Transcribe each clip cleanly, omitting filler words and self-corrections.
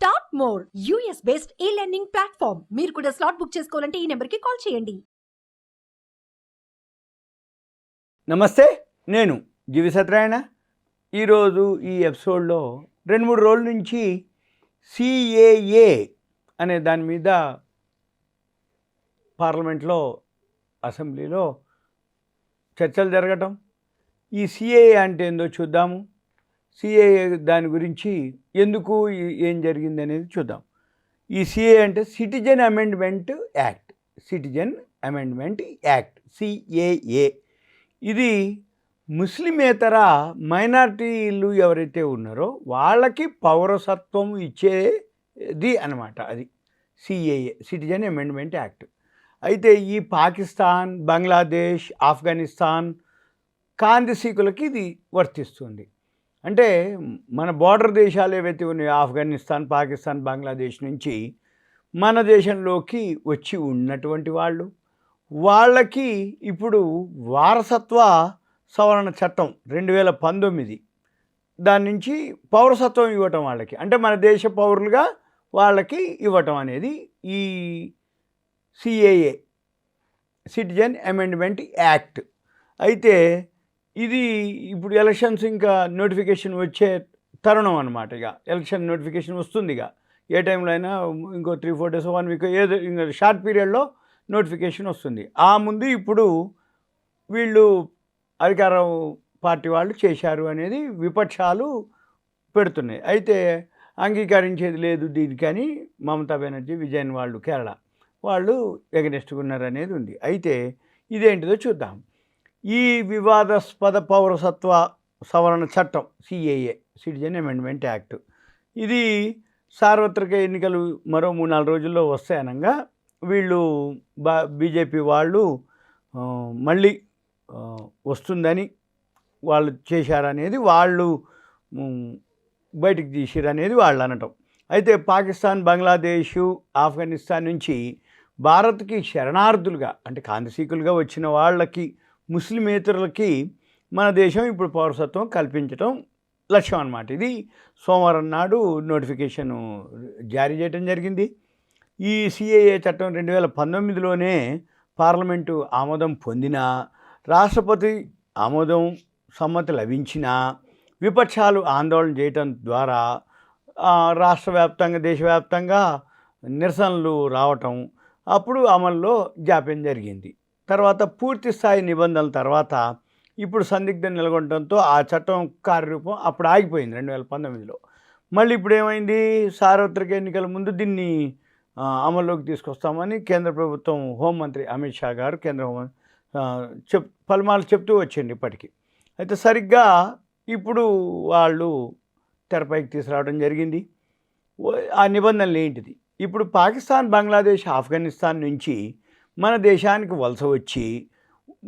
Start more US based ఈ learning platform. మీరు కూడా స్లాట్ బుక్ చేసుకోవాలంటే ఈ నెంబర్కి కాల్ చేయండి. నమస్తే, నేను జీవి సత్యనారాయణ. ఈరోజు ఈ ఎపిసోడ్లో 2-3 రోజుల నుంచి సిఏఏ అనే దాని మీద పార్లమెంట్లో, అసెంబ్లీలో చర్చలు జరగటం. ఈ సిఏఏ అంటే ఏందో చూద్దాము. సిఏఏ దాని గురించి ఎందుకు ఏం జరిగింది అనేది చూద్దాం. ఈ సిఏఏ అంటే citizen amendment act. Citizen amendment act CAA. ఇది ముస్లిమేతర మైనారిటీలు ఎవరైతే ఉన్నారో వాళ్ళకి పౌరసత్వం ఇచ్చేది అన్నమాట. అది సిఏఏ, సిటిజన్ అమెండ్మెంట్ యాక్ట్. అయితే ఈ పాకిస్తాన్, బంగ్లాదేశ్, ఆఫ్ఘనిస్తాన్ కాందిశీకులకి ఇది వర్తిస్తుంది. అంటే మన బోర్డర్ దేశాలు ఏవైతే ఉన్నాయో, ఆఫ్ఘనిస్తాన్, పాకిస్తాన్, బంగ్లాదేశ్ నుంచి మన దేశంలోకి వచ్చి ఉన్నటువంటి వాళ్ళకి ఇప్పుడు వారసత్వ సవరణ చట్టం 2019 దాని నుంచి పౌరసత్వం ఇవ్వటం వాళ్ళకి, అంటే మన దేశ పౌరులుగా వాళ్ళకి ఇవ్వటం అనేది ఈ సిఏఏ, సిటిజన్ అమెండ్మెంట్ యాక్ట్. అయితే ఇది ఇప్పుడు ఎలక్షన్స్ ఇంకా నోటిఫికేషన్ వచ్చే తరుణం అనమాట. ఇక ఎలక్షన్ నోటిఫికేషన్ వస్తుంది. ఇక ఏ టైంలో అయినా ఇంకో 3-4 days, 1 week, ఏదో ఇంకా షార్ట్ పీరియడ్లో నోటిఫికేషన్ వస్తుంది. ఆ ముందు ఇప్పుడు వీళ్ళు అధికార పార్టీ వాళ్ళు చేశారు అనేది విపక్షాలు పెడుతున్నాయి. అయితే అంగీకరించేది లేదు దీనికని మమతా బెనర్జీ, విజయన్ వాళ్ళు, కేరళ వాళ్ళు ఎగనెస్ట్గా ఉన్నారనేది ఉంది. అయితే ఇదేంటిదో చూద్దాం. ఈ వివాదాస్పద పౌరసత్వ సవరణ చట్టం సిఏఏ, సిటిజన్ అమెండ్మెంట్ యాక్ట్, ఇది సార్వత్రిక ఎన్నికలు మరో 3-4 రోజుల్లో వస్తాయనగా వీళ్ళు బీజేపీ వాళ్ళు మళ్ళీ వస్తుందని వాళ్ళు చేశారనేది, వాళ్ళు బయటికి తీసిరనేది వాళ్ళు అనటం. అయితే పాకిస్తాన్, బంగ్లాదేశ్, ఆఫ్ఘనిస్తాన్ నుంచి భారత్కి శరణార్థులుగా, అంటే కాందిశీకులుగా వచ్చిన వాళ్ళకి, ముస్లిమేతరులకి మన దేశం ఇప్పుడు పౌరసత్వం కల్పించడం లక్ష్యం అన్నమాట. ఇది సోమవారం నాడు నోటిఫికేషన్ జారీ చేయడం జరిగింది. ఈ సిఏఏ చట్టం 2019లోనే పార్లమెంటు ఆమోదం పొందినా, రాష్ట్రపతి ఆమోదం, సమ్మతి లభించినా విపక్షాలు ఆందోళన చేయటం ద్వారా రాష్ట్ర వ్యాప్తంగా, దేశవ్యాప్తంగా నిరసనలు రావటం, అప్పుడు అమల్లో జాప్యం జరిగింది. తర్వాత పూర్తి స్థాయి నిబంధనల తర్వాత ఇప్పుడు సందిగ్ధం నెలకొనడంతో ఆ చట్టం కార్యరూపం అప్పుడు ఆగిపోయింది 2019లో. మళ్ళీ ఇప్పుడు ఏమైంది, సార్వత్రిక ఎన్నికల ముందు దీన్ని అమల్లోకి తీసుకొస్తామని కేంద్ర ప్రభుత్వం హోంమంత్రి అమిత్ షా గారు, కేంద్ర హోంమంత్రి పలుమార్లు చెప్తూ వచ్చింది ఇప్పటికీ. అయితే సరిగ్గా ఇప్పుడు వాళ్ళు తెరపైకి తీసుకురావడం జరిగింది. ఆ నిబంధనలు ఏంటిది? ఇప్పుడు పాకిస్తాన్, బంగ్లాదేశ్, ఆఫ్ఘనిస్తాన్ నుంచి మన దేశానికి వలస వచ్చి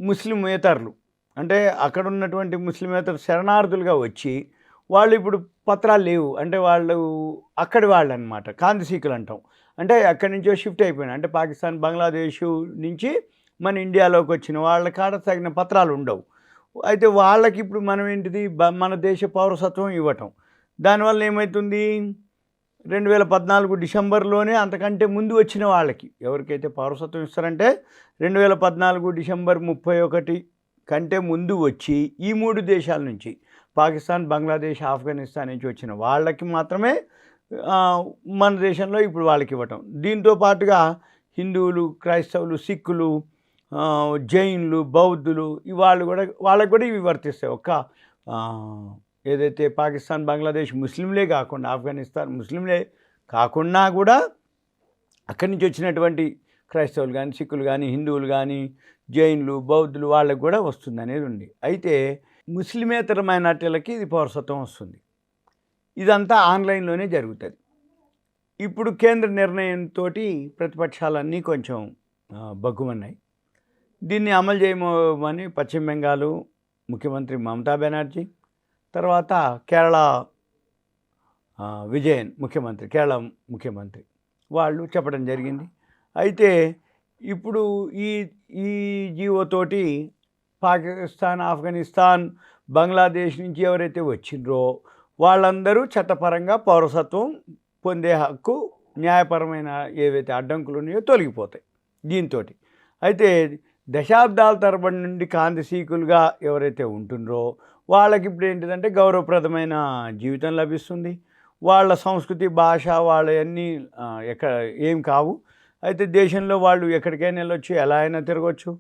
ముస్లిమేతరులు, అంటే అక్కడ ఉన్నటువంటి ముస్లిమేతర శరణార్థులుగా వచ్చి వాళ్ళు ఇప్పుడు పత్రాలు లేవు, అంటే వాళ్ళు అక్కడి వాళ్ళు అనమాట, కాందిశీకులు అంటాం. అంటే అక్కడి నుంచో షిఫ్ట్ అయిపోయినా, అంటే పాకిస్తాన్, బంగ్లాదేశ్ నుంచి మన ఇండియాలోకి వచ్చిన వాళ్ళ కాడ తగిన పత్రాలు ఉండవు. అయితే వాళ్ళకి ఇప్పుడు మనం ఏంటిది, మన దేశ పౌరసత్వం ఇవ్వటం. దానివల్ల ఏమవుతుంది, 2014 డిసెంబర్లోనే అంతకంటే ముందు వచ్చిన వాళ్ళకి ఎవరికైతే పౌరసత్వం ఇస్తారంటే 2014 డిసెంబర్ 31 కంటే ముందు వచ్చి ఈ 3 దేశాల నుంచి, పాకిస్తాన్, బంగ్లాదేశ్, ఆఫ్ఘనిస్తాన్ నుంచి వచ్చిన వాళ్ళకి మాత్రమే మన దేశంలో ఇప్పుడు వాళ్ళకి ఇవ్వటం. దీంతో పాటుగా హిందువులు, క్రైస్తవులు, సిక్కులు, జైన్లు, బౌద్ధులు వాళ్ళకు కూడా ఇవి వర్తిస్తాయి. ఏదైతే పాకిస్తాన్, బంగ్లాదేశ్ ముస్లింలే కాకుండా, ఆఫ్ఘనిస్తాన్ ముస్లింలే కాకుండా కూడా అక్కడి నుంచి వచ్చినటువంటి క్రైస్తవులు కానీ, సిక్కులు కానీ, హిందువులు కానీ, జైన్లు, బౌద్ధులు వాళ్ళకు కూడా వస్తుంది అనేది ఉంది. అయితే ముస్లిమేతర మైనార్టీలకి ఇది పౌరసత్వం వస్తుంది. ఇదంతా ఆన్లైన్లోనే జరుగుతుంది. ఇప్పుడు కేంద్ర నిర్ణయంతో ప్రతిపక్షాలన్నీ కొంచెం బగ్గుమన్నాయి. దీన్ని అమలు చేయమని పశ్చిమ బెంగాల్ ముఖ్యమంత్రి మమతా బెనర్జీ, తర్వాత కేరళ విజయన్ ముఖ్యమంత్రి, కేరళ ముఖ్యమంత్రి వాళ్ళు చెప్పడం జరిగింది. అయితే ఇప్పుడు ఈ జీవోతోటి పాకిస్తాన్, ఆఫ్ఘనిస్తాన్, బంగ్లాదేశ్ నుంచి ఎవరైతే వచ్చిండ్రో వాళ్ళందరూ చట్టపరంగా పౌరసత్వం పొందే హక్కు, న్యాయపరమైన ఏవైతే అడ్డంకులు ఉన్నాయో తొలగిపోతాయి దీంతో. అయితే దశాబ్దాల తరబడి నుండి కాంతిసీకులుగా ఎవరైతే ఉంటుండ్రో వాళ్ళకి ఇప్పుడు ఏంటిదంటే గౌరవప్రదమైన జీవితం లభిస్తుంది. వాళ్ళ సంస్కృతి, భాష వాళ్ళవన్నీ ఏం కావు. అయితే దేశంలో వాళ్ళు ఎక్కడికైనా వెళ్ళొచ్చు, ఎలా అయినా తిరగవచ్చు,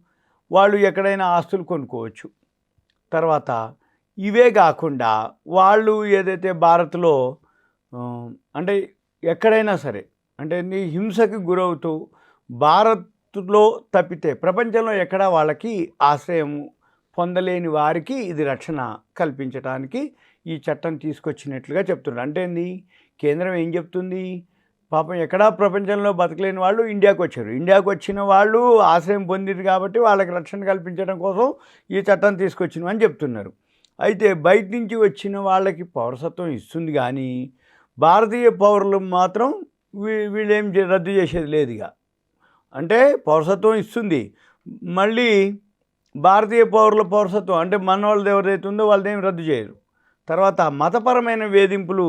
వాళ్ళు ఎక్కడైనా ఆస్తులు కొనుక్కోవచ్చు. తర్వాత ఇవే కాకుండా వాళ్ళు ఏదైతే భారత్లో అంటే ఎక్కడైనా సరే అంటే హింసకి గురవుతూ భారత్లో తప్పితే ప్రపంచంలో ఎక్కడా వాళ్ళకి ఆశ్రయం పొందలేని వారికి ఇది రక్షణ కల్పించడానికి ఈ చట్టం తీసుకొచ్చినట్లుగా చెప్తున్నారు. అంటే ఏంది, కేంద్రం ఏం చెప్తుంది, పాపం ఎక్కడా ప్రపంచంలో బతకలేని వాళ్ళు ఇండియాకు వచ్చారు, ఇండియాకు వచ్చిన వాళ్ళు ఆశ్రయం పొందిరు కాబట్టి వాళ్ళకి రక్షణ కల్పించడం కోసం ఈ చట్టం తీసుకొచ్చినాం అని చెప్తున్నారు. అయితే బయట నుంచి వచ్చిన వాళ్ళకి పౌరసత్వం ఇస్తుంది కానీ భారతీయ పౌరులు మాత్రం వీళ్ళేం రద్దు చేసేది లేదు. ఇక అంటే పౌరసత్వం ఇస్తుంది, మళ్ళీ భారతీయ పౌరుల పౌరసత్వం అంటే మన వాళ్ళది ఎవరైతే ఉందో వాళ్ళదేం రద్దు చేయరు. తర్వాత మతపరమైన వేధింపులు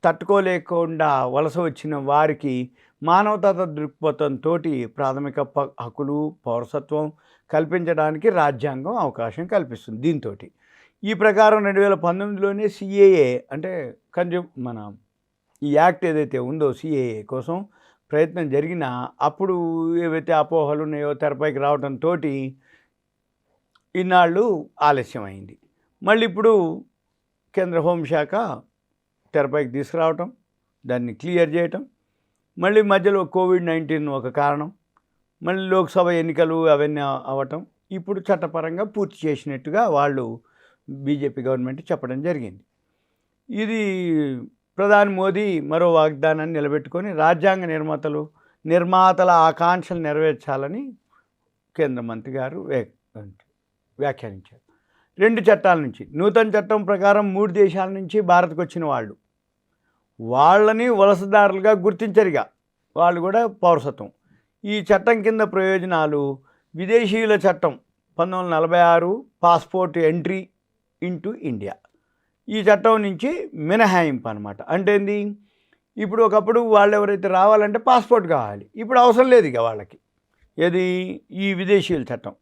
తట్టుకోలేకుండా వలస వచ్చిన వారికి మానవతా దృక్పథంతో ప్రాథమిక హక్కులు, పౌరసత్వం కల్పించడానికి రాజ్యాంగం అవకాశం కల్పిస్తుంది. దీంతో ఈ ప్రకారం 2019లోనే సిఏఏ అంటే మన ఈ యాక్ట్ ఏదైతే ఉందో సిఏఏ కోసం ప్రయత్నం జరిగినా అప్పుడు ఏవైతే అపోహలు ఉన్నాయో తెరపైకి రావడంతో ఇన్నాళ్ళు ఆలస్యమైంది. మళ్ళీ ఇప్పుడు కేంద్ర హోంశాఖ తెరపైకి తీసుకురావటం, దాన్ని క్లియర్ చేయటం, మళ్ళీ మధ్యలో కోవిడ్-19 ఒక కారణం, మళ్ళీ లోక్సభ ఎన్నికలు అవన్నీ అవ్వటం, ఇప్పుడు చట్టపరంగా పూర్తి చేసినట్టుగా వాళ్ళు బీజేపీ గవర్నమెంట్ చెప్పడం జరిగింది. ఇది ప్రధాని మోదీ మరో వాగ్దానాన్ని నిలబెట్టుకొని రాజ్యాంగ నిర్మాతల ఆకాంక్షలు నెరవేర్చాలని కేంద్ర మంత్రి గారు వ్యాఖ్యానించారు. 2 చట్టాల నుంచి, నూతన చట్టం ప్రకారం 3 దేశాల నుంచి భారత్కు వచ్చిన వాళ్ళని వలసదారులుగా గుర్తించరుగా, వాళ్ళు కూడా పౌరసత్వం. ఈ చట్టం కింద ప్రయోజనాలు: విదేశీయుల చట్టం 1946 పాస్పోర్ట్ ఎంట్రీ ఇంటూ ఇండియా, ఈ చట్టం నుంచి మినహాయింపు అనమాట. అంటే ఏంది, ఇప్పుడు ఒకప్పుడు వాళ్ళు ఎవరైతే రావాలంటే పాస్పోర్ట్ కావాలి, ఇప్పుడు అవసరం లేదు ఇక వాళ్ళకి, ఏది ఈ విదేశీయుల చట్టం.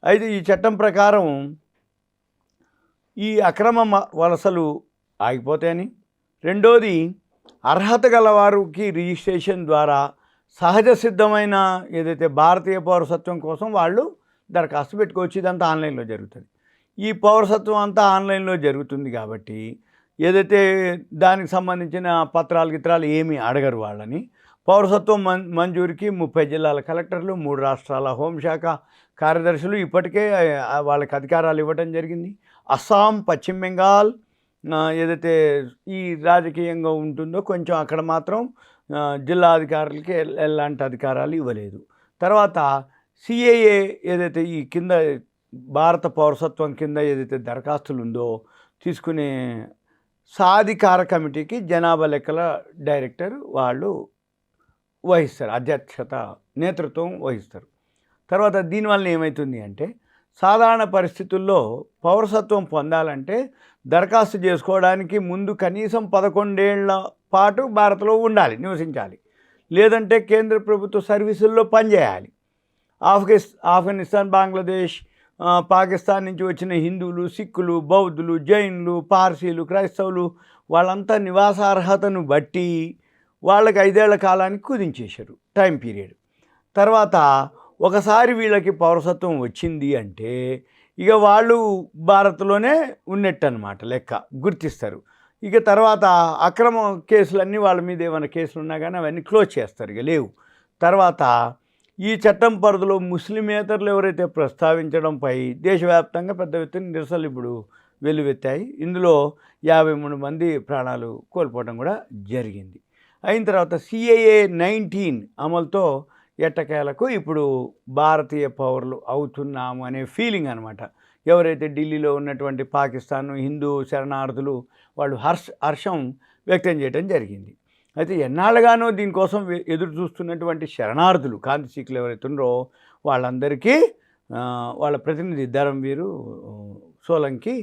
అయితే ఈ చట్టం ప్రకారం ఈ అక్రమ వలసలు ఆగిపోతాయని, రెండోది అర్హత గల వారికి రిజిస్ట్రేషన్ ద్వారా సహజ సిద్ధమైన ఏదైతే భారతీయ పౌరసత్వం కోసం వాళ్ళు దరఖాస్తు పెట్టుకోవచ్చు. ఇదంతా ఆన్లైన్లో జరుగుతుంది. ఈ పౌరసత్వం అంతా ఆన్లైన్లో జరుగుతుంది కాబట్టి ఏదైతే దానికి సంబంధించిన గిత్రాలు ఏమీ అడగరు వాళ్ళని. పౌరసత్వం మంజూరికి 30 జిల్లాల కలెక్టర్లు, 3 రాష్ట్రాల హోంశాఖ కార్యదర్శులు ఇప్పటికే వాళ్ళకి అధికారాలు ఇవ్వడం జరిగింది. అస్సాం, పశ్చిమ బెంగాల్ ఏదైతే ఈ రాజకీయంగా ఉంటుందో కొంచెం అక్కడ మాత్రం జిల్లా అధికారులకి ఎలాంటి అధికారాలు ఇవ్వలేదు. తర్వాత సిఏఏ ఏదైతే ఈ కింద భారత పౌరసత్వం కింద ఏదైతే దరఖాస్తులు ఉందో తీసుకునే సాధికార కమిటీకి జనాభా లెక్కల డైరెక్టర్ వాళ్ళు వహిస్తారు, నేతృత్వం వహిస్తారు. తర్వాత దీనివల్ల ఏమవుతుంది అంటే సాధారణ పరిస్థితుల్లో పౌరసత్వం పొందాలంటే దరఖాస్తు చేసుకోవడానికి ముందు కనీసం 11 ఏళ్ల పాటు భారత్లో ఉండాలి, నివసించాలి, లేదంటే కేంద్ర ప్రభుత్వ సర్వీసుల్లో పనిచేయాలి. ఆఫ్ఘనిస్తాన్, బంగ్లాదేశ్, పాకిస్తాన్ నుంచి వచ్చిన హిందువులు, సిక్కులు, బౌద్ధులు, జైన్లు, పార్సీలు, క్రైస్తవులు వాళ్ళంతా నివాసార్హతను బట్టి వాళ్ళకి 5 ఏళ్ల కాలానికి కుదించేశారు టైం పీరియడ్. తర్వాత ఒకసారి వీళ్ళకి పౌరసత్వం వచ్చింది అంటే ఇక వాళ్ళు భారత్లోనే ఉన్నట్టు అనమాట, లెక్క గుర్తిస్తారు. ఇక తర్వాత అక్రమ కేసులన్నీ వాళ్ళ మీద ఏమైనా కేసులు ఉన్నా కానీ అవన్నీ క్లోజ్ చేస్తారు, ఇక లేవు. తర్వాత ఈ చట్టం పరిధిలో ముస్లిమేతరులు ఎవరైతే ప్రస్తావించడంపై దేశవ్యాప్తంగా పెద్ద ఎత్తున నిరసనలు ఇప్పుడు వెల్లువెత్తాయి. ఇందులో 53 మంది ప్రాణాలు కోల్పోవడం కూడా జరిగింది. అయిన తర్వాత సిఏఏ 19 అమలుతో ఎట్టకేలకు ఇప్పుడు భారతీయ పౌరులు అవుతున్నాము అనే ఫీలింగ్ అనమాట. ఎవరైతే ఢిల్లీలో ఉన్నటువంటి పాకిస్తాన్ హిందూ శరణార్థులు వాళ్ళు హర్షం వ్యక్తం చేయడం జరిగింది. అయితే ఎన్నాళ్ళుగానో దీనికోసం ఎదురు చూస్తున్నటువంటి శరణార్థులు కాంతిసీకులు ఎవరైతే ఉన్నారో వాళ్ళందరికీ వాళ్ళ ప్రతినిధి ధరంవీర్ సోలంకి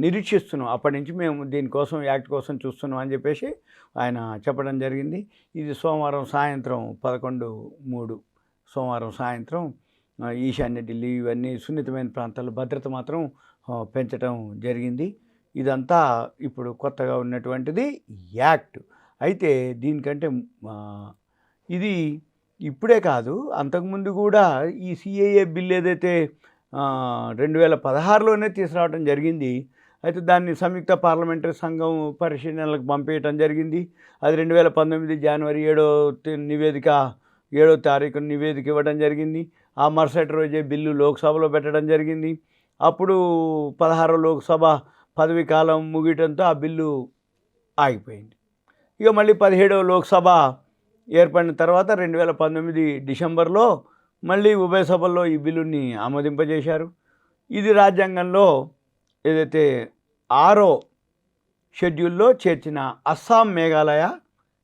నిరీక్షిస్తున్నాం, అప్పటి నుంచి మేము దీనికోసం యాక్ట్ కోసం చూస్తున్నాం అని చెప్పేసి ఆయన చెప్పడం జరిగింది. ఇది సోమవారం సాయంత్రం 11:03 సోమవారం సాయంత్రం ఈశాన్య ఢిల్లీ ఇవన్నీ సున్నితమైన ప్రాంతాల్లో భద్రత మాత్రం పెంచడం జరిగింది. ఇదంతా ఇప్పుడు కొత్తగా ఉన్నటువంటిది యాక్ట్. అయితే దీనికంటే ఇది ఇప్పుడే కాదు, అంతకుముందు కూడా ఈ సిఏఏ బిల్ ఏదైతే 2016లోనే తీసుకురావడం జరిగింది. అయితే దాన్ని సంయుక్త పార్లమెంటరీ సంఘం పరిశీలనలకు పంపేయటం జరిగింది. అది 2019 జనవరి 7వ తారీఖున నివేదిక ఇవ్వడం జరిగింది. ఆ మరుసటి రోజే బిల్లు లోక్సభలో పెట్టడం జరిగింది. అప్పుడు 16వ లోక్సభ పదవి కాలం ముగియటంతో ఆ బిల్లు ఆగిపోయింది. ఇక మళ్ళీ 17వ లోక్సభ ఏర్పడిన తర్వాత 2019 డిసెంబర్లో మళ్ళీ ఉభయ సభల్లో ఈ బిల్లుని ఆమోదింపజేశారు. ఇది రాజ్యాంగంలో ఏదైతే 6వ షెడ్యూల్లో చేర్చిన అస్సాం, మేఘాలయ,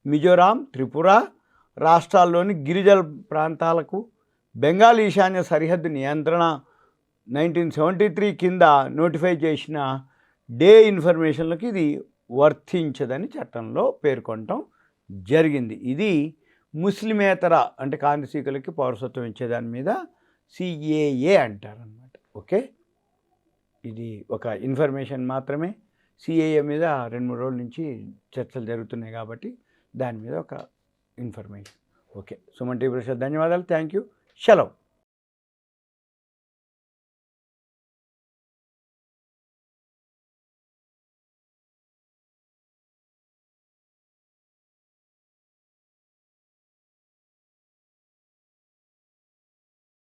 మిజోరాం, త్రిపుర రాష్ట్రాల్లోని గిరిజన ప్రాంతాలకు బెంగాల్ ఈశాన్య సరిహద్దు నియంత్రణ 1973 కింద నోటిఫై చేసిన డే ఇన్ఫర్మేషన్లకు ఇది వర్తించదని చట్టంలో పేర్కొనటం జరిగింది. ఇది ముస్లిమేతర అంటే కాందిశీకులకి పౌరసత్వం ఇచ్చేదాని మీద సిఏఏ అంటారనమాట. ఓకే, ఇది ఒక ఇన్ఫర్మేషన్ మాత్రమే. సిఏఏ మీద 2-3 రోజుల నుంచి చర్చలు జరుగుతున్నాయి కాబట్టి దాని మీద ఒక information. Okay, Suman TV Prasad ధన్యవాదాలు. Thank you. సెలవు.